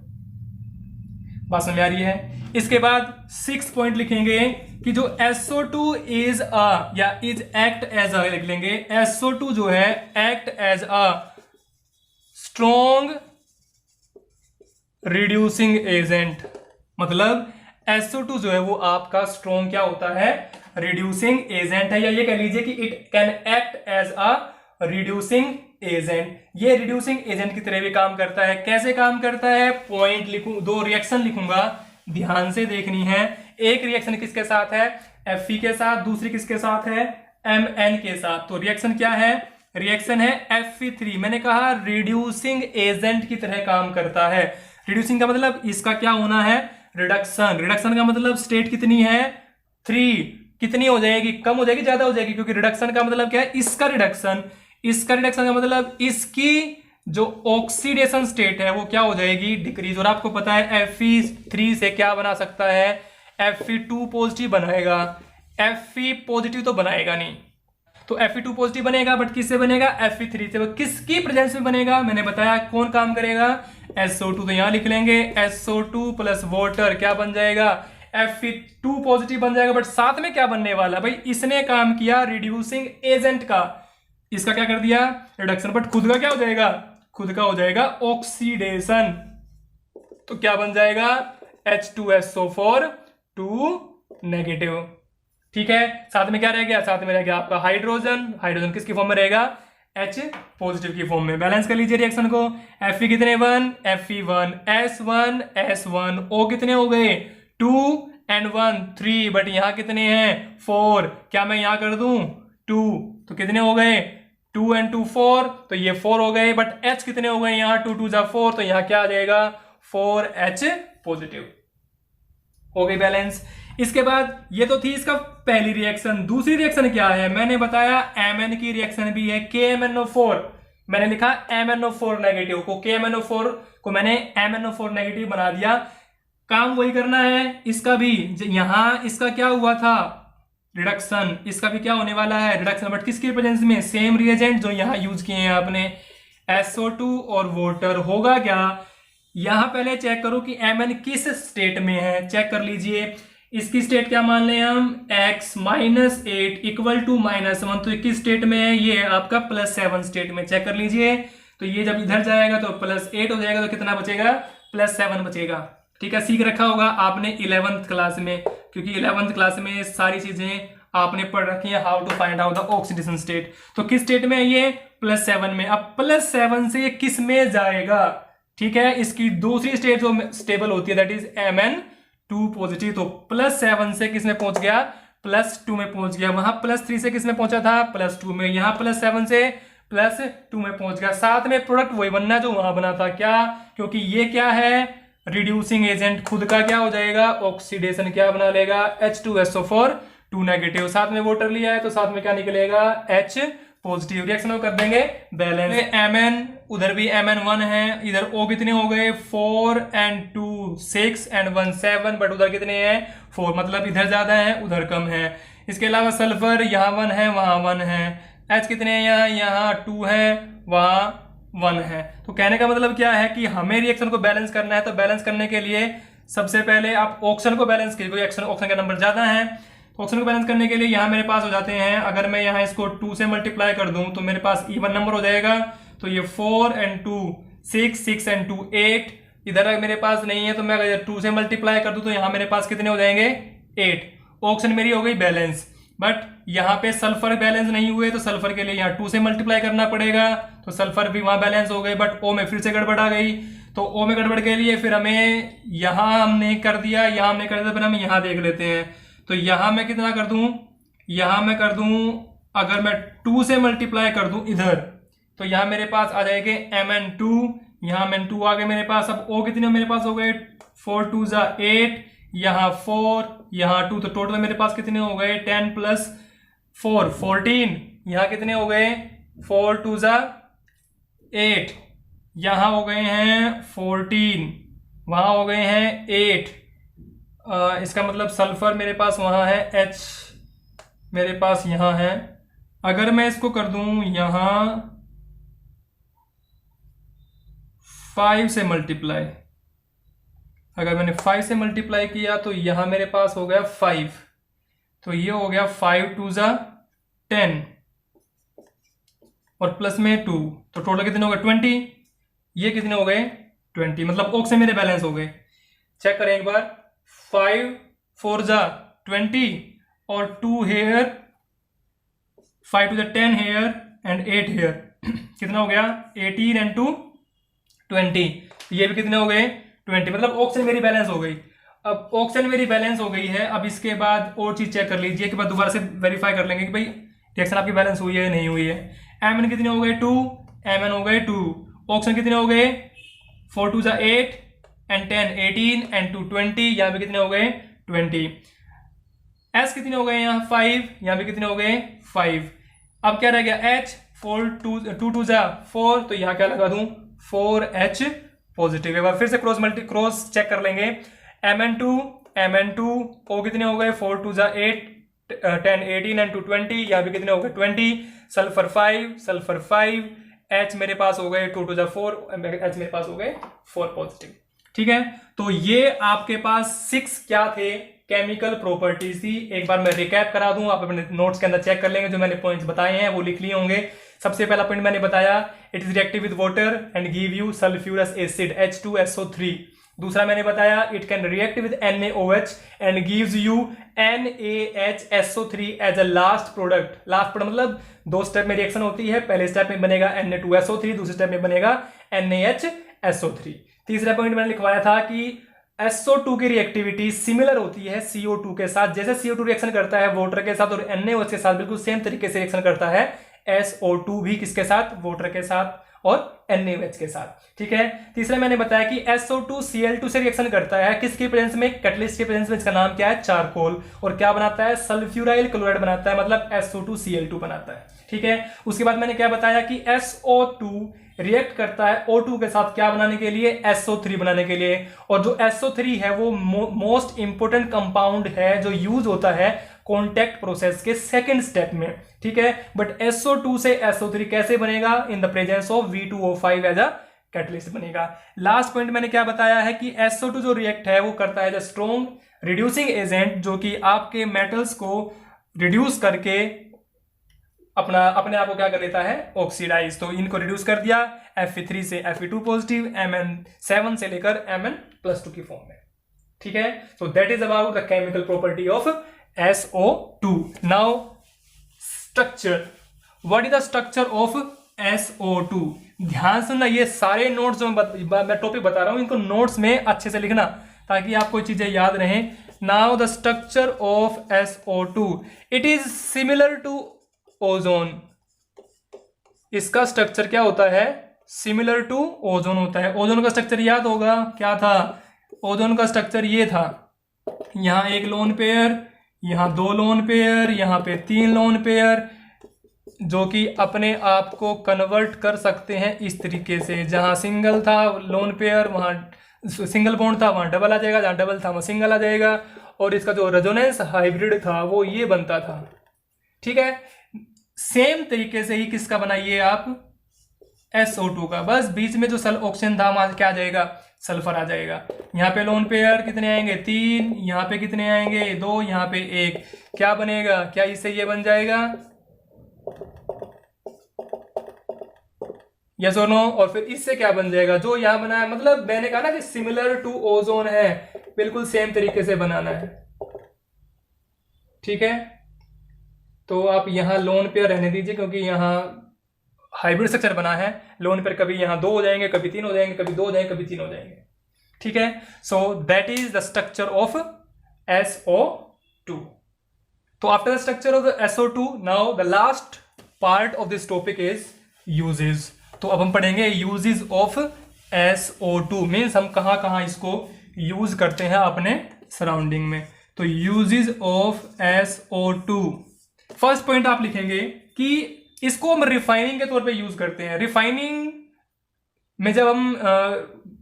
A: बात समझ आ रही है। इसके बाद 6 पॉइंट लिखेंगे कि जो SO2 इज अ, या इज एक्ट एज अ लिख लेंगे। SO2 जो है act as a strong reducing agent, मतलब SO2 जो है वो आपका स्ट्रॉन्ग क्या होता है, रिड्यूसिंग एजेंट है, या ये कह लीजिए कि it can act as a reducing agent. ये रिड्यूसिंग एजेंट की तरह भी काम करता है। कैसे काम करता है, पॉइंट लिखूं, 2 रिएक्शन लिखूंगा, ध्यान से देखनी है। एक रिएक्शन किसके साथ है, Fe के साथ, दूसरी किसके साथ है, Mn के साथ। तो रिएक्शन क्या है, रिएक्शन है Fe3। मैंने कहा रिड्यूसिंग एजेंट की तरह काम करता है। रिड्यूसिंग का मतलब इसका क्या होना है, रिडक्शन। रिडक्शन का मतलब स्टेट कितनी है 3, कितनी हो जाएगी, कम हो जाएगी, ज्यादा हो जाएगी, क्योंकि रिडक्शन का मतलब क्या है, इसका रिडक्शन। इसका रिडक्शन का मतलब इसकी जो ऑक्सीडेशन स्टेट है वो क्या हो जाएगी, डिक्रीज। और आपको पता है Fe3 से क्या बना सकता है, Fe2 पॉजिटिव बनाएगा, Fe पॉजिटिव तो बनाएगा नहीं। तो Fe2 पॉजिटिव बनेगा, बट किससे बनेगा, Fe3 से। वो किसकी प्रेजेंस में बनेगा, मैंने बताया कौन काम करेगा, SO2। तो यहां लिख लेंगे SO2 प्लस वाटर क्या बन जाएगा, Fe2 पॉजिटिव बन जाएगा। बट साथ में क्या बनने वाला, भाई इसने काम किया रिड्यूसिंग एजेंट का, इसका क्या कर दिया, रिडक्शन। बट खुद का क्या हो जाएगा, खुद का हो जाएगा ऑक्सीडेशन। तो क्या बन जाएगा H2SO4 2 नेगेटिव। ठीक है, साथ में क्या रह गया, साथ में रह गया आपका हाइड्रोजन। हाइड्रोजन किसकी फॉर्म में रहेगा, H पॉजिटिव की फॉर्म में। बैलेंस कर लीजिए रिएक्शन को, Fe कितने 1, Fe1, S1 S1, O कितने हो गए 2 and 1 3, बट यहां कितने हैं 4। क्या मैं यहां कर दूं 2, तो कितने हो गए 2 and 2 4, तो ये 4 हो गए। बट H कितने हो गए यहाँ 2 2 जा 4, तो यहाँ क्या आ जाएगा 4H पॉजिटिव। हो गई बैलेंस। इसके बाद ये तो थी इसका पहली रिएक्शन। दूसरी रिएक्शन क्या है, मैंने बताया Mn की रिएक्शन भी है, KMnO4। मैंने लिखा MnO4 नेगेटिव को, KMnO4 को मैंने MnO4 नेगेटिव बना दिया। काम वही करना है इसका भी, यहां इसका क्या हुआ था रिडक्शन, इसका भी क्या होने वाला है रिडक्शन, बट किसकी प्रेजेंस में, सेम रिएजेंट जो यहां यूज किए हैं आपने, SO2 और वाटर। होगा क्या, यहां पहले चेक करो कि Mn किस स्टेट में है, चेक कर लीजिए। इसकी स्टेट क्या मान लें हम, x -8 इक्वल टू -1, तो किस स्टेट में है, ये आपका +7 स्टेट में। चेक कर लीजिए, तो ये जब इधर जाएगा तो +8 हो जाएगा, तो कितना बचेगा +7 बचेगा। ठीक है, सीख रखा होगा आपने 11th क्लास में, क्योंकि 11th क्लास में सारी चीजें आपने पढ़ रखी है, how to find out the oxidation state. तो किस स्टेट में है ये, +7 में। अब +7 से ये किस में जाएगा, ठीक है, इसकी दूसरी स्टेट जो स्टेबल होती है दैट इज Mn2 पॉजिटिव। तो +7 से किस में पहुंच गया, +2 में पहुंच गया। वहां +3 से किस में पहुंचा था, +2 में। यहां +7 से +2 में पहुंच गया। साथ में प्रोडक्ट वही बनना जो वहां बना था, क्या, क्योंकि ये क्या है रिड्यूसिंग एजेंट, खुद का क्या हो जाएगा ऑक्सीडेशन, क्या बना लेगा H2SO4 2 नेगेटिव। साथ में वाटर लिया है तो साथ में क्या निकलेगा H पॉजिटिव। रिएक्शन कर देंगे बैलेंस। Mn उधर भी Mn1 है, इधर O कितने हो गए 4 and 2 6 and 1 7, बट उधर कितने हैं 4, मतलब इधर ज्यादा है उधर कम है। इसके अलावा सल्फर यहाँ 1 है वहां 1 है। H कितने हैं यहाँ 2 है वहां 1 है। तो कहने का मतलब क्या है कि हमें रिएक्शन को बैलेंस करना है, तो बैलेंस करने के लिए सबसे पहले आप ऑक्सीजन को बैलेंस कीजिए, ऑक्सीजन का नंबर ज्यादा है, तो ऑक्सीजन को बैलेंस करने के लिए यहाँ मेरे पास हो जाते हैं, अगर मैं यहाँ इसको 2 से मल्टीप्लाई कर दूं तो मेरे पास इवन नंबर हो जाएगा। तो ये 4 and 2 6, 6 and 2 8, इधर मेरे पास नहीं है तो मैं अगर 2 से मल्टीप्लाई कर दूं तो यहाँ मेरे पास कितने हो जाएंगे 8। ऑक्सीजन मेरी हो गई बैलेंस, बट यहाँ पे सल्फर बैलेंस नहीं हुए तो सल्फर के लिए यहाँ 2 से मल्टीप्लाई करना पड़ेगा, तो सल्फर भी वहां बैलेंस हो गए, बट ओ में फिर से गड़बड़ आ गई। तो ओ में गड़बड़ के लिए फिर हमें यहां हमने कर दिया, यहां हमने कर दिया, फिर हम यहां देख लेते हैं। तो यहां मैं कितना कर दूं, यहां मैं कर दूं, अगर मैं 2 से मल्टीप्लाई कर दूं इधर तो यहां मेरे पास आ जाएंगे Mn2, यहां Mn2 आ गए मेरे पास। अब O कितने मेरे पास हो गए 4 2 जा 8, यहां 4 यहां 2, तो टोटल मेरे पास कितने हो गए 10 + 4 14, यहां कितने हो गए 4 2 जा 8, यहां हो गए हैं 14, वहां हो गए हैं 8। इसका मतलब सल्फर मेरे पास वहां है, H मेरे पास यहां है। अगर मैं इसको कर दूं यहां 5 से मल्टीप्लाई, अगर मैंने 5 से मल्टीप्लाई किया तो यहां मेरे पास हो गया 5, तो ये हो गया 5 2 जा 10 और प्लस में 2, तो टोटल कितने हो गए 20, ये कितने हो गए 20, मतलब ऑक्सीजन मेरे बैलेंस हो गए। चेक करें एक बार, 5 4 जा 20 और 2 हेयर, 5 2 जा 10 हेयर एंड 8 हेयर, कितना हो गया 18 and 2 20, ये भी कितने हो गए 20, मतलब ऑक्सीजन मेरी बैलेंस हो गई। अब ऑक्सीजन मेरी बैलेंस हो गई है, अब इसके बाद और चीज चेक कर लीजिए कि बाद दोबारा से वेरीफाई कर लेंगे कि भाई रिएक्शन आपकी बैलेंस हुई है नहीं हुई है। Mn कितने हो गए 2, Mn हो गए 2, ऑक्सीजन कितने हो गए 4 2 जा 8 and 10 18 and 2 20, यहां पे कितने हो गए 20। S कितने हो गए यहाँ 5, यहां पे कितने हो गए 5। अब क्या रह गया H, 4 2 जा 4, तो यहां क्या लगा दूं 4H पॉजिटिव। एक बार फिर से क्रॉस चेक कर लेंगे, Mn2 O कितने हो गए 4 2 जा 8 10 18 and 2 20, यहां पे कितने हो गए 20। सल्फर 5 H मेरे पास हो गए 2 2 जा 4, H मेरे पास हो गए 4 पॉजिटिव। ठीक है, तो ये आपके पास 6 क्या थे केमिकल प्रॉपर्टीज थी। एक बार मैं रिकैप करा दूं, आप अपने नोट्स के अंदर चेक कर लेंगे, जो मैंने पॉइंट्स बताए हैं वो लिख लिए होंगे। सबसे पहला पॉइंट मैंने बताया, it is reactive with water and give you sulphurous acid H2SO3। दूसरा मैंने बताया, it can react with NaOH and gives you NaHSO3 as a last product. Last product मतलब 2 स्टेप में रिएक्शन होती है, पहले स्टेप में बनेगा Na2SO3, दूसरे स्टेप में बनेगा NaHSO3। तीसरा पॉइंट मैंने लिखवाया था कि SO2 की रिएक्टिविटी सिमिलर होती है CO2 के साथ, जैसे CO2 रिएक्शन करता है वाटर के साथ और NaOH के साथ, बिल्कुल सेम तरीके से रिएक्शन करता है SO2 भी, किसके साथ वाटर के साथ और NaOH के साथ। ठीक है, तीसरा मैंने बताया कि SO2 Cl2 से रिएक्शन करता है, किसके प्रेजेंस में, कैटलिस्ट के प्रेजेंस में, इसका नाम क्या है चारकोल, और क्या बनाता है सल्फ्यूराइल क्लोराइड बनाता है, मतलब SO2Cl2 बनाता है। ठीक है, उसके बाद मैंने क्या बताया कि SO2 रिएक्ट करता है O2 के साथ, क्या बनाने के लिए SO3 बनाने के लिए, और जो SO3 है वो मोस्ट इंपोर्टेंट कंपाउंड है जो यूज होता है कॉन्टैक्ट प्रोसेस के सेकंड स्टेप में। ठीक है, बट SO2 से SO3 कैसे बनेगा, in the presence of V2O5 as a catalyst बनेगा। लास्ट पॉइंट मैंने क्या बताया है कि SO2 जो रिएक्ट है वो करता है as a strong reducing agent, जो कि आपके मेटल्स को रिड्यूस करके अपने आप को क्या कर लेता है ऑक्सीडाइज। तो इनको रिड्यूस कर दिया, Fe3 से Fe2 पॉजिटिव, Mn7 से लेकर Mn+2 की फॉर्म में। ठीक है, सो that is about the chemical property of SO2। Now structure, what is the structure of SO2। ध्यान सुनना, ये सारे नोट्स जो मैं टॉपिक बता रहा हूं इनको नोट्स में अच्छे से लिखना ताकि आपको चीजें याद रहें। Now the structure of SO2, it is similar to ozone. इसका स्ट्रक्चर क्या होता है, सिमिलर टू ओजोन होता है। ओजोन का स्ट्रक्चर याद होगा क्या था, ओजोन का स्ट्रक्चर ये था, यहां एक लोन पेयर, यहां 2 लोन पेयर, यहां पे 3 लोन पेयर, जो कि अपने आप को कन्वर्ट कर सकते हैं इस तरीके से। जहां सिंगल था लोन पेयर, वहां सिंगल बॉन्ड था, वहां डबल आ जाएगा, जहां डबल था वहां सिंगल आ जाएगा, और इसका जो रेजोनेंस हाइब्रिड था वो ये बनता था। ठीक है, सेम तरीके से ही किसका बनाइए आप SO2 का, बस बीच में जो ऑक्सीजन था वहां क्या आ जाएगा, सल्फर आ जाएगा। यहाँ पे लोन पेयर कितने आएंगे 3, यहाँ पे कितने आएंगे 2, यहाँ पे 1, क्या बनेगा, क्या इससे ये बन जाएगा, यस और नो। और फिर इससे क्या बन जाएगा, जो यहां बना है, मतलब मैंने कहा ना कि सिमिलर टू ओजोन है, बिल्कुल सेम तरीके से बनाना है, ठीक है। तो आप यहां लोन पेयर रहने दीजिए, क्योंकि यहां हाइब्रिड स्ट्रक्चर बना है। लोन पेयर कभी यहां 2 हो जाएंगे, कभी 3 हो जाएंगे, कभी 2 हो जाएंगे, कभी 3 हो जाएंगे, ठीक है। सो that is the structure of SO2। तो after the structure of the SO2, now the last part of this topic is uses. तो अब हम पढ़ेंगे यूजेस ऑफ SO2, मीन्स हम कहां कहां इसको यूज करते हैं अपने सराउंडिंग में। तो uses of SO2, first point आप लिखेंगे कि इसको हम रिफाइनिंग के तौर पे यूज करते हैं। रिफाइनिंग में जब हम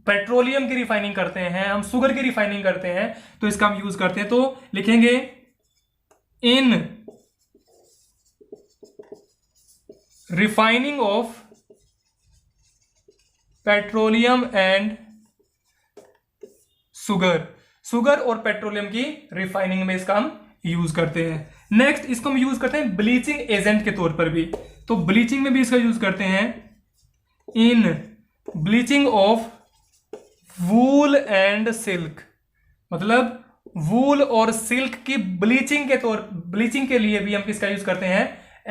A: पेट्रोलियम की रिफाइनिंग करते हैं, हम शुगर की रिफाइनिंग करते हैं, तो इसका हम यूज करते हैं। तो लिखेंगे in refining of petroleum and sugar और पेट्रोलियम की रिफाइनिंग में इसका हम यूज करते हैं। नेक्स्ट, इसको हम यूज करते हैं ब्लीचिंग एजेंट के तौर पर भी। तो ब्लीचिंग में भी इसका यूज करते हैं in bleaching of wool and silk, मतलब वूल और सिल्क की ब्लीचिंग के लिए भी हम किसका यूज करते हैं,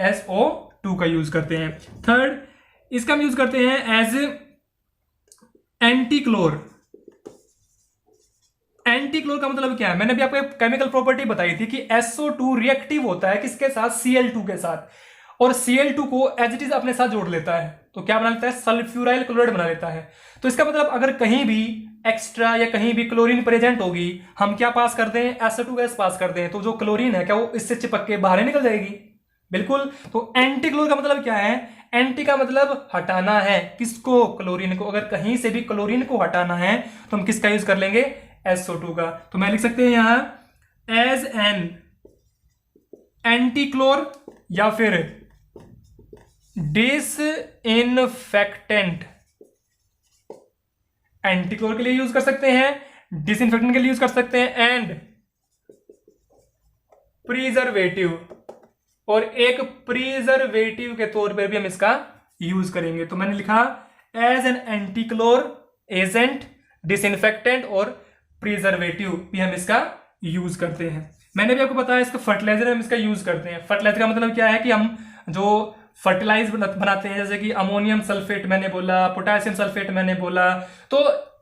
A: SO2 का यूज करते हैं। थर्ड, इसका हम यूज करते हैं एज एंटीक्लोर। एंटीक्लोर का मतलब क्या है, मैंने भी आपको एक केमिकल प्रॉपर्टी बताई थी कि SO2 रिएक्टिव होता है किसके साथ, Cl2 के साथ, और Cl2 को एज इट इज अपने साथ जोड़ लेता है, तो क्या बना लेता है, सल्फ्यूराइल क्लोराइड बना लेता है। तो इसका मतलब अगर कहीं भी एक्स्ट्रा या कहीं भी क्लोरीन प्रेजेंट होगी, हम क्या पास करते हैं, SO2 गैस पास करते हैं, तो जो क्लोरीन है क्या वो इससे चिपक के बाहर निकल जाएगी, बिल्कुल। तो एंटीक्लोर का मतलब क्या है, एंटी का मतलब हटाना है, किसको, क्लोरीन को। अगर कहीं से भी क्लोरीन को हटाना है तो हम किसका यूज कर लेंगे, SO2 का। तो मैं लिख सकते हैं यहां एज एन एंटीक्लोर या फिर डिसइंफेक्टेंट। एंटीक्लोर के लिए यूज कर सकते हैं, डिसइंफेक्टेंट के लिए यूज कर सकते हैं, एंड प्रिजर्वेटिव, और एक प्रिजर्वेटिव के तौर पर भी हम इसका यूज करेंगे। तो मैंने लिखा एज एन एंटीक्लोर एजेंट, डिसइंफेक्टेंट और प्रिजर्वेटिव भी हम इसका यूज करते हैं। मैंने भी आपको बताया इसका फर्टिलाइजर हम इसका यूज करते हैं। फर्टिलाइजर का मतलब क्या है कि हम जो फर्टिलाइज बनाते हैं, जैसे कि अमोनियम सल्फेट मैंने बोला, पोटेशियम सल्फेट मैंने बोला, तो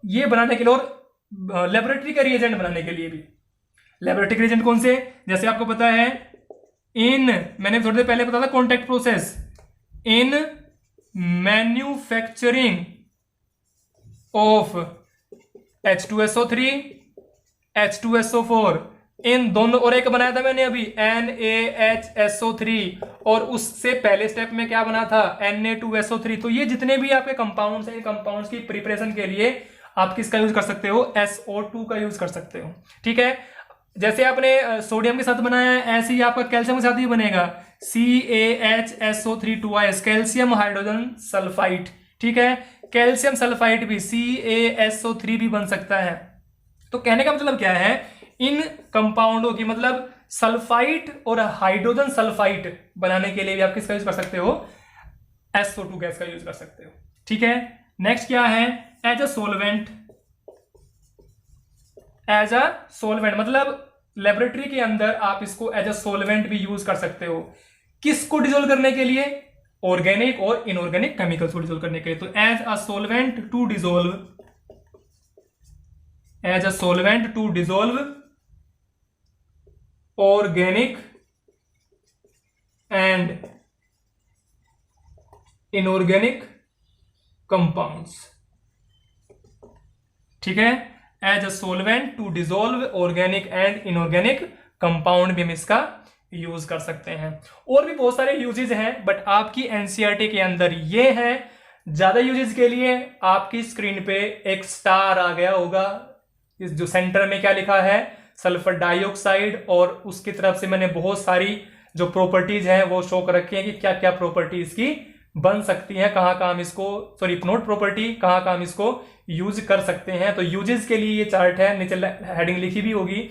A: ये बनाने के लिए, और लेबोरेटरी का रिएजेंट बनाने के लिए भी। लेबोरेटरी रिएजेंट कौन से, जैसे आपको पता है मैंने थोड़ी देर पहले बताया था contact process, in manufacturing of H2SO3, H2SO4, इन दोनों, और एक बनाया था मैंने अभी NaHSO3, और उससे पहले स्टेप में क्या बना था, Na2SO3। तो ये जितने भी आपके कंपाउंड्स हैं, इन कंपाउंड्स की प्रिपरेशन के लिए आप किसका यूज कर सकते हो, SO2 का यूज कर सकते हो, ठीक है। जैसे आपने सोडियम के साथ बनाया है, ऐसे ही आपका कैल्शियम के साथ ही बनेगा, CaHSO3 2S, calcium hydrogen sulphide, ठीक है। कैल्शियम सल्फाइड भी CaSO3 भी बन सकता है। तो कहने का मतलब क्या है, इन कंपाउंडों की, मतलब सल्फाइड और हाइड्रोजन सल्फाइड बनाने के लिए भी आप किसका यूज कर सकते हो, SO2 गैस का यूज कर सकते हो, ठीक है। नेक्स्ट क्या है, as a solvent. As a solvent मतलब लेबोरेटरी के अंदर आप इसको एज अ सोलवेंट भी यूज कर सकते हो, किसको डिसोल्व करने के लिए, ऑर्गेनिक और इनऑर्गेनिक केमिकल्स को डिसोल्व करने के लिए। तो as a solvent to dissolve, as a solvent to dissolve organic and inorganic compounds, ठीक है। As a solvent to dissolve organic and inorganic compound भी हम इसका यूज कर सकते हैं। और भी बहुत सारे यूजेज हैं, बट आपकी एनसीईआरटी के अंदर ये है। ज्यादा यूजेज के लिए आपकी स्क्रीन पे एक स्टार आ गया होगा, इस जो सेंटर में क्या लिखा है, सल्फर डाइऑक्साइड, और उसकी तरफ से मैंने बहुत सारी जो प्रॉपर्टीज हैं वो शो कर रखी है कि क्या क्या प्रॉपर्टीज की बन सकती है, कहाँ कहाँ हम इसको, सॉरी नोट प्रॉपर्टी कहाँ कहाँ हम इसको यूज कर सकते हैं। तो यूजेस के लिए ये चार्ट है, नीचे हेडिंग लिखी भी होगी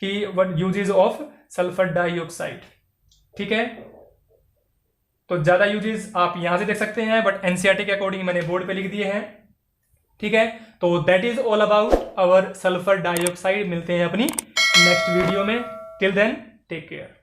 A: कि what uses of sulphur dioxide. ठीक है, तो ज्यादा यूजेस आप यहां से देख सकते हैं, बट एनसीईआरटी के अकॉर्डिंग मैंने बोर्ड पे लिख दिए हैं। ठीक है, तो that is all about our sulphur dioxide. मिलते हैं अपनी नेक्स्ट वीडियो में, टिल देन टेक केयर।